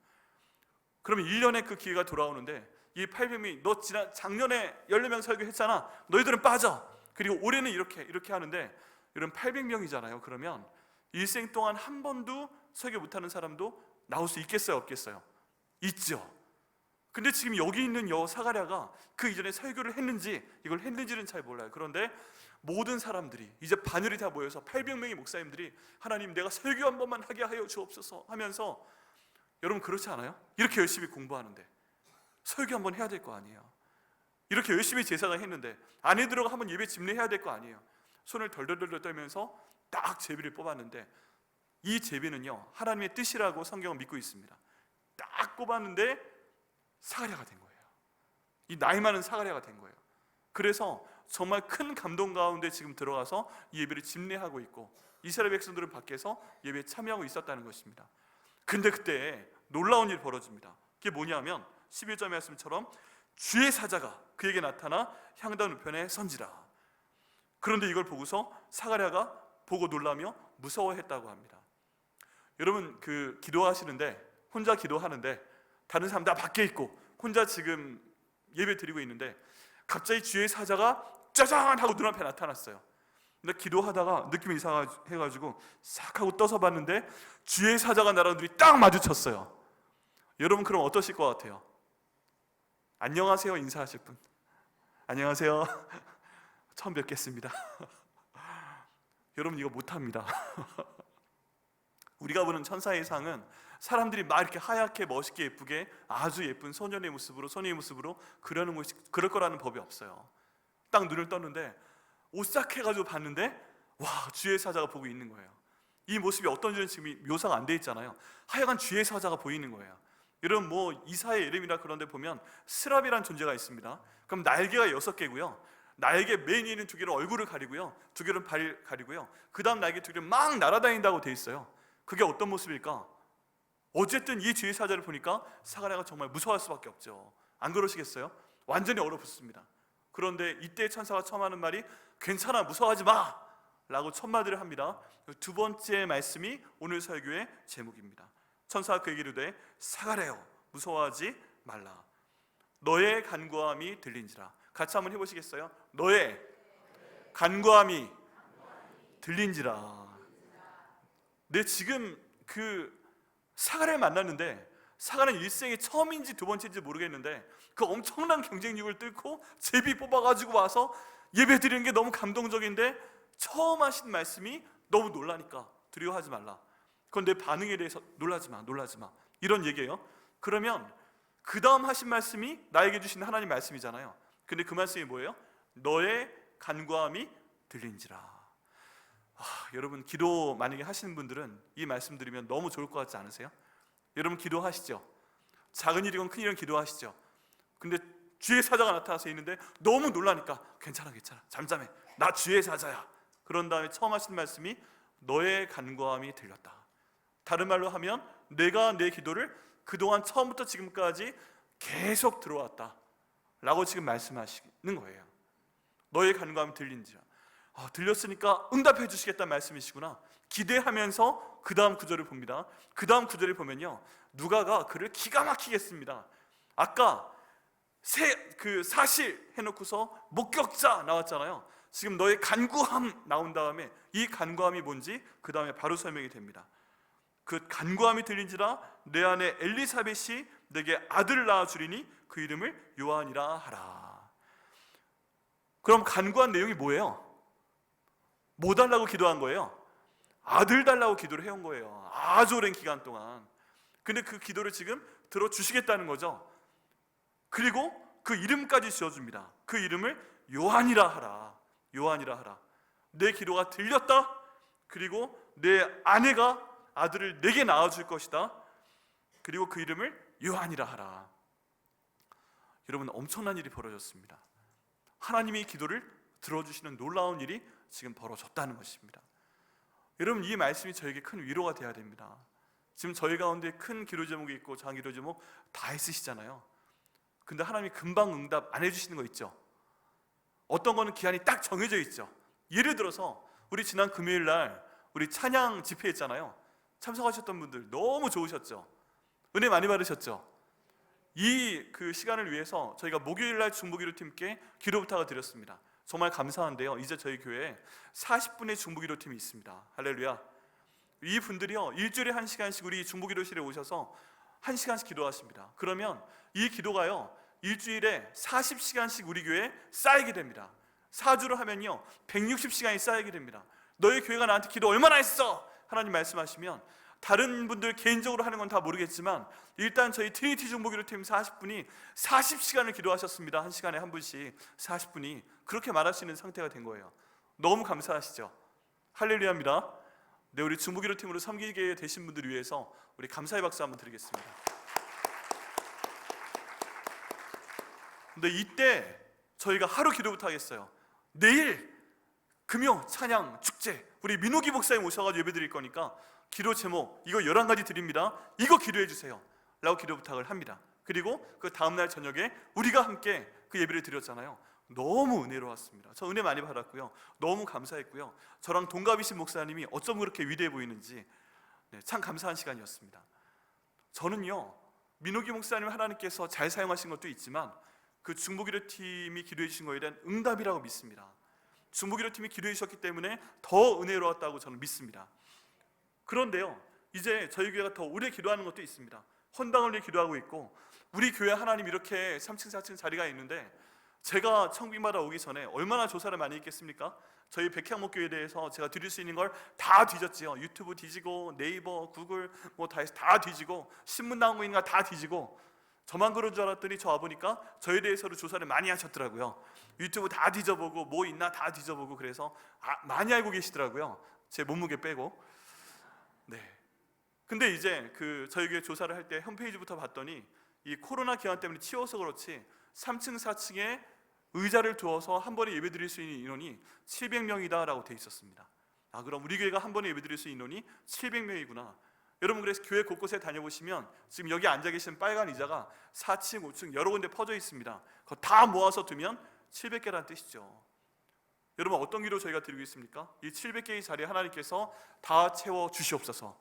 그러면 1년에 그 기회가 돌아오는데 이 800명이 너 작년에 14명 설교했잖아, 너희들은 빠져. 그리고 올해는 이렇게 하는데 이런 800명이잖아요. 그러면 일생 동안 한 번도 설교 못하는 사람도 나올 수 있겠어요, 없겠어요? 있죠. 근데 지금 여기 있는 사가랴가 그 이전에 설교를 했는지 이걸 했는지는 잘 몰라요. 그런데 모든 사람들이 이제 반열이 다 모여서 800명의 목사님들이 하나님 내가 설교 한 번만 하게 하여 주옵소서 하면서, 여러분 그렇지 않아요? 이렇게 열심히 공부하는데 설교 한 번 해야 될 거 아니에요. 이렇게 열심히 제사장 했는데 안에 들어가 한번 예배 집례해야 될 거 아니에요. 손을 덜덜덜 떨면서 딱 제비를 뽑았는데 이 제비는요 하나님의 뜻이라고 성경은 믿고 있습니다. 딱 뽑았는데 사가랴가 된 거예요. 이 나이 많은 사가랴가 된 거예요. 그래서 정말 큰 감동 가운데 지금 들어가서 이 예배를 집례하고 있고 이스라엘 백성들은 밖에서 예배에 참여하고 있었다는 것입니다. 근데 그때 놀라운 일이 벌어집니다. 그게 뭐냐면 11절 말씀처럼 주의 사자가 그에게 나타나 향단 우편에 선지라. 그런데 이걸 보고서 사가랴가 보고 놀라며 무서워했다고 합니다. 여러분 그 기도하시는데 혼자 기도하는데 다른 사람 다 밖에 있고 혼자 지금 예배 드리고 있는데 갑자기 주의 사자가 짜잔 하고 눈앞에 나타났어요. 근데 기도하다가 느낌이 이상해가지고 싹 하고 떠서 봤는데 주의 사자가 나랑 눈이 딱 마주쳤어요. 여러분 그럼 어떠실 것 같아요? 안녕하세요 인사하실 분? 안녕하세요. 처음 뵙겠습니다. 여러분 이거 못합니다. 우리가 보는 천사의 상은 사람들이 막 이렇게 하얗게 멋있게 예쁘게 아주 예쁜 소년의 모습으로 소녀의 모습으로 그럴 거라는 법이 없어요. 딱 눈을 떴는데 오싹해가지고 봤는데 와 주의 사자가 보고 있는 거예요. 이 모습이 어떤지는 지금 묘사가 안 돼 있잖아요. 하여간 주의 사자가 보이는 거예요. 여러분 뭐 이사의 예레미야 그런 데 보면 스랍이라는 존재가 있습니다. 그럼 날개가 6개고요 날개 맨 위에는 2개는 얼굴을 가리고요 2개는 발을 가리고요 그 다음 날개 2개는 막 날아다닌다고 돼 있어요. 그게 어떤 모습일까? 어쨌든 이 주의 사자를 보니까 사가랴가 정말 무서워할 수밖에 없죠. 안 그러시겠어요? 완전히 얼어붙습니다. 그런데 이때 천사가 처음 하는 말이 괜찮아 무서워하지 마 라고 첫 마디를 합니다. 두 번째 말씀이 오늘 설교의 제목입니다. 천사가 그에게 이르되 사가랴여 무서워하지 말라 너의 간구함이 들린지라. 같이 한번 해보시겠어요? 너의 간구함이 들린지라. 네, 지금 그 사가랴를 만났는데 사가랴는 일생에 처음인지 두 번째인지 모르겠는데 그 엄청난 경쟁력을 뚫고 제비 뽑아가지고 와서 예배 드리는 게 너무 감동적인데 처음 하신 말씀이 너무 놀라니까 두려워하지 말라. 그건 내 반응에 대해서 놀라지 마 이런 얘기예요. 그러면 그 다음 하신 말씀이 나에게 주신 하나님 말씀이잖아요. 근데 그 말씀이 뭐예요? 너의 간구함이 들린지라. 여러분 기도 만약에 하시는 분들은 이 말씀 들으면 너무 좋을 것 같지 않으세요? 여러분 기도하시죠? 작은 일이건 큰 일이건 기도하시죠? 근데 주의 사자가 나타나서 있는데 너무 놀라니까 괜찮아 잠잠해, 나 주의 사자야. 그런 다음에 처음 하신 말씀이 너의 간구함이 들렸다. 다른 말로 하면 내가 내 기도를 그동안 처음부터 지금까지 계속 들어왔다 라고 지금 말씀하시는 거예요. 너의 간구함이 들린지라. 들렸으니까 응답해 주시겠다는 말씀이시구나 기대하면서 그 다음 구절을 봅니다. 그 다음 구절을 보면요, 누가가 그를 기가 막히게 씁니다. 아까 사실 해놓고서 목격자 나왔잖아요. 지금 너의 간구함 나온 다음에 이 간구함이 뭔지 그 다음에 바로 설명이 됩니다. 그 간구함이 들린지라 내 아내 엘리사벳이 내게 아들을 낳아주리니 그 이름을 요한이라 하라. 그럼 간구한 내용이 뭐예요? 뭐 달라고 기도한 거예요? 아들 달라고 기도를 해온 거예요. 아주 오랜 기간 동안. 근데 그 기도를 지금 들어주시겠다는 거죠. 그리고 그 이름까지 지어줍니다. 그 이름을 요한이라 하라. 요한이라 하라. 내 기도가 들렸다. 그리고 내 아내가 아들을 내게 낳아줄 것이다. 그리고 그 이름을 요한이라 하라. 여러분, 엄청난 일이 벌어졌습니다. 하나님이 기도를 들어주시는 놀라운 일이 지금 벌어졌다는 것입니다. 여러분, 이 말씀이 저에게 큰 위로가 되어야 됩니다. 지금 저희 가운데 큰 기도 제목이 있고 작은 기도 제목 다 있으시잖아요. 근데 하나님이 금방 응답 안 해주시는 거 있죠. 어떤 거는 기한이 딱 정해져 있죠. 예를 들어서 우리 지난 금요일 날 우리 찬양 집회 했잖아요. 참석하셨던 분들 너무 좋으셨죠. 은혜 많이 받으셨죠. 그 시간을 위해서 저희가 목요일 날 중보기도 팀께 기도 부탁을 드렸습니다. 정말 감사한데요, 이제 저희 교회에 40분의 중보기도 팀이 있습니다. 할렐루야. 이 분들이요, 일주일에 1시간씩 우리 중보기도실에 오셔서 1시간씩 기도하십니다. 그러면 이 기도가요, 일주일에 40시간씩 우리 교회에 쌓이게 됩니다. 4주로 하면요 160시간이 쌓이게 됩니다. 너희 교회가 나한테 기도 얼마나 했어? 하나님 말씀하시면, 다른 분들 개인적으로 하는 건 다 모르겠지만 일단 저희 트리니티 중보기도 팀 40분이 40시간을 기도하셨습니다. 1시간에 한 분씩 40분이 그렇게 말할 수 있는 상태가 된 거예요. 너무 감사하시죠? 할렐루야입니다. 네, 우리 중보기도 팀으로 섬기게 되신 분들을 위해서 우리 감사의 박수 한번 드리겠습니다. 근데 이때 저희가 하루 기도부터 하겠어요. 내일 금요 찬양 축제 우리 민호기 목사님 오셔가지고 예배 드릴 거니까 기도 제목 이거 11가지 드립니다. 이거 기도해 주세요 라고 기도 부탁을 합니다. 그리고 그 다음날 저녁에 우리가 함께 그 예배를 드렸잖아요. 너무 은혜로웠습니다. 저 은혜 많이 받았고요, 너무 감사했고요. 저랑 동갑이신 목사님이 어쩜 그렇게 위대해 보이는지 참 감사한 시간이었습니다. 저는요, 민호기 목사님을 하나님께서 잘 사용하신 것도 있지만 그 중보기도 팀이 기도해 주신 거에 대한 응답이라고 믿습니다. 중보기도 팀이 기도해 주셨기 때문에 더 은혜로웠다고 저는 믿습니다. 그런데요, 이제 저희 교회가 더 오래 기도하는 것도 있습니다. 헌당을 위해 기도하고 있고, 우리 교회 하나님 이렇게 3층 4층 자리가 있는데 제가 청빙받아 오기 전에 얼마나 조사를 많이 했겠습니까? 저희 백향목교회에 대해서 제가 드릴 수 있는 걸 다 뒤졌지요. 유튜브 뒤지고 네이버 구글 뭐 다 뒤지고 신문 나온 거 있는 거 다 뒤지고, 저만 그런 줄 알았더니 저 와보니까 저에 대해서도 조사를 많이 하셨더라고요. 유튜브 다 뒤져보고 뭐 있나 다 뒤져보고, 그래서 많이 알고 계시더라고요. 제 몸무게 빼고. 네. 근데 이제 저희 교회 조사를 할 때 홈페이지부터 봤더니 이 코로나 기간 때문에 치워서 그렇지 3층 4층에 의자를 두어서 한 번에 예배 드릴 수 있는 인원이 700명이다 라고 돼 있었습니다. 그럼 우리 교회가 한 번에 예배 드릴 수 있는 인원이 700명이구나. 여러분, 그래서 교회 곳곳에 다녀보시면 지금 여기 앉아 계신 빨간 의자가 4층 5층 여러 군데 퍼져 있습니다. 그거 다 모아서 두면 700개라는 뜻이죠. 여러분, 어떤 기도 저희가 드리고 있습니까? 이 700개의 자리에 하나님께서 다 채워 주시옵소서.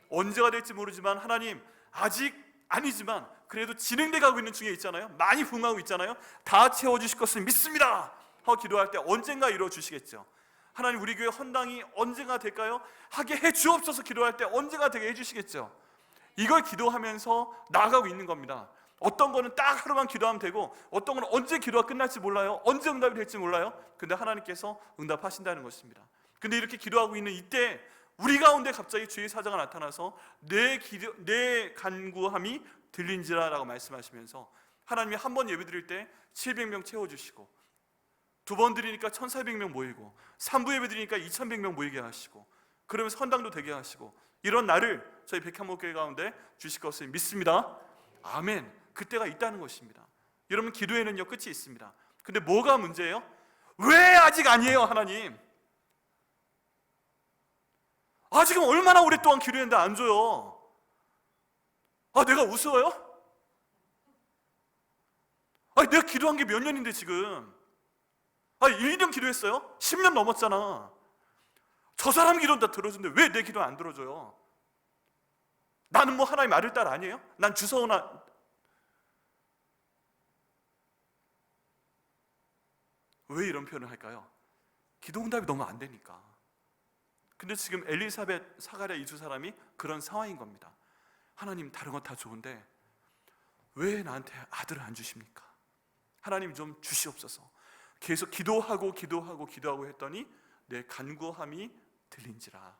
언제가 될지 모르지만 하나님, 아직 아니지만 그래도 진행돼 가고 있는 중에 있잖아요. 많이 부응하고 있잖아요. 다 채워주실 것을 믿습니다 하고 기도할 때 언젠가 이루어 주시겠죠. 하나님, 우리 교회 헌당이 언제가 될까요? 하게 해 주옵소서 기도할 때 언제가 되게 해주시겠죠. 이걸 기도하면서 나아가고 있는 겁니다. 어떤 거는 딱 하루만 기도하면 되고, 어떤 거는 언제 기도가 끝날지 몰라요. 언제 응답이 될지 몰라요. 근데 하나님께서 응답하신다는 것입니다. 근데 이렇게 기도하고 있는 이때 우리 가운데 갑자기 주의 사자가 나타나서 내 간구함이 들린지라 라고 말씀하시면서 하나님이 한 번 예배 드릴 때 700명 채워주시고, 두 번 드리니까 1400명 모이고, 3부 예배 드리니까 2100명 모이게 하시고, 그러면서 헌당도 되게 하시고, 이런 날을 저희 백향목교회 가운데 주실 것을 믿습니다. 아멘. 그때가 있다는 것입니다. 여러분, 기도에는요 끝이 있습니다. 근데 뭐가 문제예요? 왜 아직 아니에요 하나님? 지금 얼마나 오랫동안 기도했는데 안 줘요. 내가 우스워요? 내가 기도한 게 몇 년인데 지금 1년 기도했어요? 10년 넘었잖아. 저 사람 기도는 다 들어주는데 왜 내 기도는 안 들어줘요? 나는 뭐 하나님 아들 딸 아니에요? 난 주서오나. 왜 이런 표현을 할까요? 기도 응답이 너무 안 되니까. 근데 지금 엘리사벳, 사가랴 이 두 사람이 그런 상황인 겁니다. 하나님 다른 건 다 좋은데 왜 나한테 아들을 안 주십니까? 하나님 좀 주시옵소서. 계속 기도하고 했더니 내 간구함이 들린지라.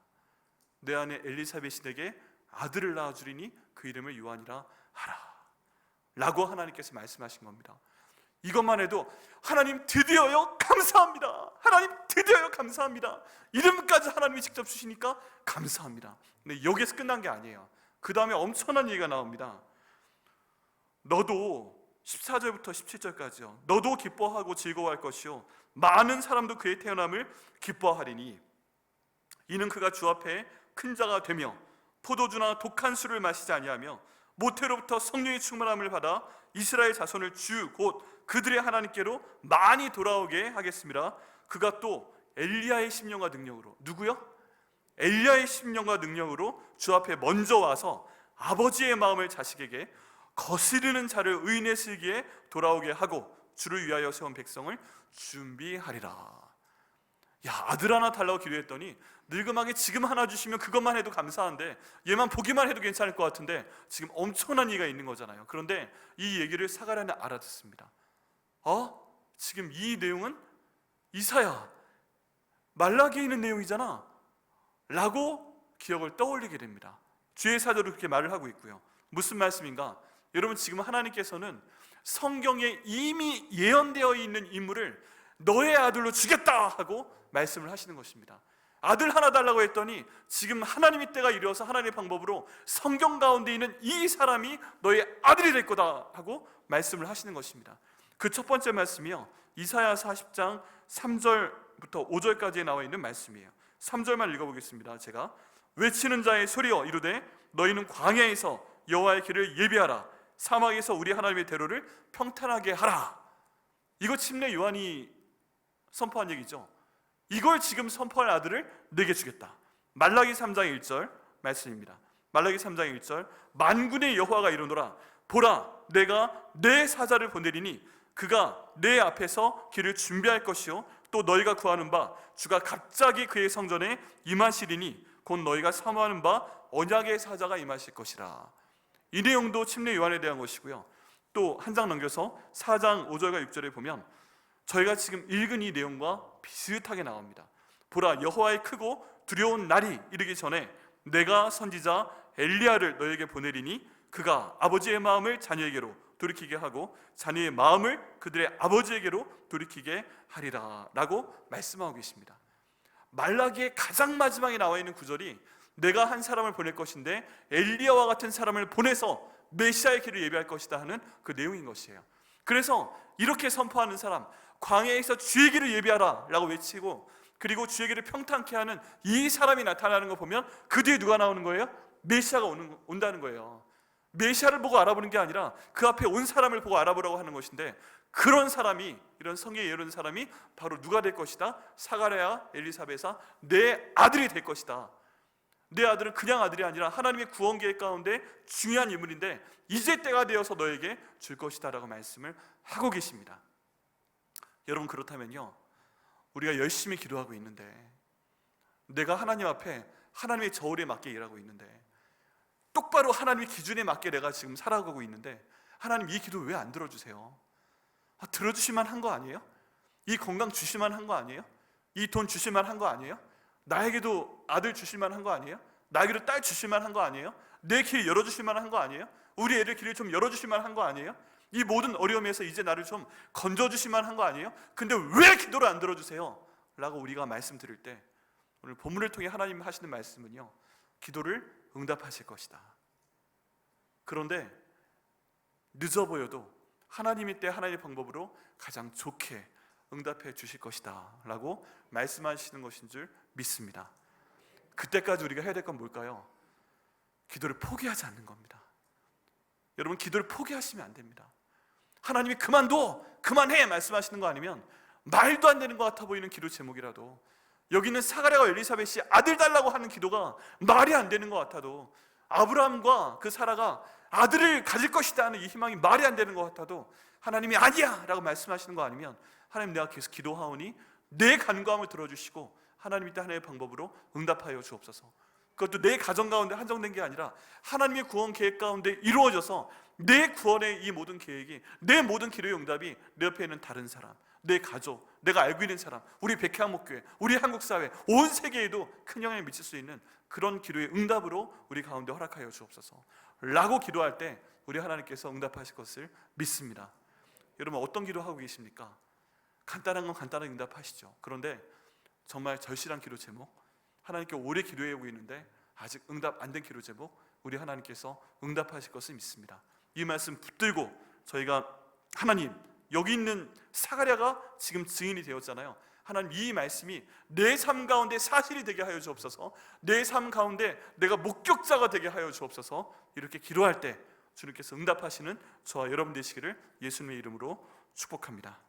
내 안에 엘리사벳이 내게 아들을 낳아주리니 그 이름을 요한이라 하라 라고 하나님께서 말씀하신 겁니다. 이것만 해도 하나님 드디어요 감사합니다. 하나님 드디어요 감사합니다. 이름까지 하나님이 직접 주시니까 감사합니다. 근데 여기서 끝난 게 아니에요. 그 다음에 엄청난 얘기가 나옵니다. 너도 14절부터 17절까지요. 너도 기뻐하고 즐거워할 것이요 많은 사람도 그의 태어남을 기뻐하리니 이는 그가 주 앞에 큰 자가 되며 포도주나 독한 술을 마시지 아니하며 모태로부터 성령의 충만함을 받아 이스라엘 자손을 주 곧 그들의 하나님께로 많이 돌아오게 하겠습니다. 그가 또 엘리야의 심령과 능력으로, 누구요? 엘리야의 심령과 능력으로 주 앞에 먼저 와서 아버지의 마음을 자식에게 거스르는 자를 의인의 슬기에 돌아오게 하고 주를 위하여 세운 백성을 준비하리라. 아들 하나 달라고 기도했더니 늙음하게 지금 하나 주시면 그것만 해도 감사한데 얘만 보기만 해도 괜찮을 것 같은데 지금 엄청난 얘기가 있는 거잖아요. 그런데 이 얘기를 사가랴는 알아듣습니다. 지금 이 내용은 이사야, 말라기에 있는 내용이잖아 라고 기억을 떠올리게 됩니다. 주의 사도로 그렇게 말을 하고 있고요. 무슨 말씀인가? 여러분, 지금 하나님께서는 성경에 이미 예언되어 있는 인물을 너의 아들로 주겠다 하고 말씀을 하시는 것입니다. 아들 하나 달라고 했더니 지금 하나님의 때가 이르어서 하나님의 방법으로 성경 가운데 있는 이 사람이 너의 아들이 될 거다 하고 말씀을 하시는 것입니다. 그 첫 번째 말씀이요, 이사야 40장 3절부터 5절까지에 나와 있는 말씀이에요. 3절만 읽어보겠습니다. 제가 외치는 자의 소리여 이르되 너희는 광야에서 여호와의 길을 예비하라. 사막에서 우리 하나님의 대로를 평탄하게 하라. 이거 침례 요한이 선포한 얘기죠. 이걸 지금 선포할 아들을 내게 주겠다. 말라기 3장 1절 말씀입니다. 말라기 3장 1절 만군의 여호와가 이르노라. 보라, 내가 내 사자를 보내리니 그가 내 앞에서 길을 준비할 것이요 또 너희가 구하는 바 주가 갑자기 그의 성전에 임하시리니 곧 너희가 사모하는 바 언약의 사자가 임하실 것이라. 이 내용도 침례 요한에 대한 것이고요. 또 한 장 넘겨서 4장 5절과 6절에 보면 저희가 지금 읽은 이 내용과 비슷하게 나옵니다. 보라, 여호와의 크고 두려운 날이 이르기 전에 내가 선지자 엘리야를 너에게 보내리니 그가 아버지의 마음을 자녀에게로 돌이키게 하고 자녀의 마음을 그들의 아버지에게로 돌이키게 하리라 라고 말씀하고 계십니다. 말라기의 가장 마지막에 나와 있는 구절이 내가 한 사람을 보낼 것인데 엘리야와 같은 사람을 보내서 메시아의 길을 예비할 것이다 하는 그 내용인 것이에요. 그래서 이렇게 선포하는 사람, 광야에서 주의 길을 예비하라 라고 외치고 그리고 주의 길을 평탄케 하는 이 사람이 나타나는 거 보면 그 뒤에 누가 나오는 거예요? 메시아가 온다는 거예요. 메시아를 보고 알아보는 게 아니라 그 앞에 온 사람을 보고 알아보라고 하는 것인데 그런 사람이, 이런 성경에 이런 사람이 바로 누가 될 것이다? 사가랴, 엘리사벳아, 내 아들이 될 것이다. 내 아들은 그냥 아들이 아니라 하나님의 구원 계획 가운데 중요한 인물인데 이제 때가 되어서 너에게 줄 것이다 라고 말씀을 하고 계십니다. 여러분, 그렇다면요, 우리가 열심히 기도하고 있는데 내가 하나님 앞에 하나님의 저울에 맞게 일하고 있는데 똑바로 하나님의 기준에 맞게 내가 지금 살아가고 있는데 하나님 이 기도 왜 안 들어주세요? 들어주실만 한 거 아니에요? 이 건강 주실만 한 거 아니에요? 이 돈 주실만 한 거 아니에요? 나에게도 아들 주실만 한 거 아니에요? 나에게도 딸 주실만 한 거 아니에요? 내 길 열어주실만 한 거 아니에요? 우리 애들 길을 좀 열어주실만 한 거 아니에요? 이 모든 어려움에서 이제 나를 좀 건져주실만 한 거 아니에요? 근데 왜 기도를 안 들어주세요? 라고 우리가 말씀드릴 때 오늘 본문을 통해 하나님 하시는 말씀은요, 기도를 응답하실 것이다. 그런데 늦어 보여도 하나님의 때 하나님의 방법으로 가장 좋게 응답해 주실 것이다 라고 말씀하시는 것인 줄 믿습니다. 그때까지 우리가 해야 될 건 뭘까요? 기도를 포기하지 않는 겁니다. 여러분, 기도를 포기하시면 안 됩니다. 하나님이 그만둬, 그만해 말씀하시는 거 아니면 말도 안 되는 것 같아 보이는 기도 제목이라도, 여기 있는 사가랴와 엘리사벳이 아들 달라고 하는 기도가 말이 안 되는 것 같아도, 아브라함과 그 사라가 아들을 가질 것이다 하는 이 희망이 말이 안 되는 것 같아도 하나님이 아니야 라고 말씀하시는 거 아니면, 하나님 내가 계속 기도하오니 내 간구함을 들어주시고 하나님이 때 하나님의 방법으로 응답하여 주옵소서. 그것도 내 가정 가운데 한정된 게 아니라 하나님의 구원 계획 가운데 이루어져서 내 구원의 이 모든 계획이, 내 모든 기도의 응답이 내 옆에 있는 다른 사람, 내 가족, 내가 알고 있는 사람, 우리 백향목교회, 우리 한국사회, 온 세계에도 큰 영향을 미칠 수 있는 그런 기도의 응답으로 우리 가운데 허락하여 주옵소서 라고 기도할 때 우리 하나님께서 응답하실 것을 믿습니다. 여러분, 어떤 기도하고 계십니까? 간단한 건 간단하게 응답하시죠. 그런데 정말 절실한 기도 제목, 하나님께 오래 기도해오고 있는데 아직 응답 안 된 기도 제목, 우리 하나님께서 응답하실 것을 믿습니다. 이 말씀 붙들고 저희가, 하나님, 여기 있는 사가랴가 지금 증인이 되었잖아요. 하나님, 이 말씀이 내 삶 가운데 사실이 되게 하여 주옵소서, 내 삶 가운데 내가 목격자가 되게 하여 주옵소서. 이렇게 기도할 때 주님께서 응답하시는 저와 여러분 되시기를 예수님의 이름으로 축복합니다.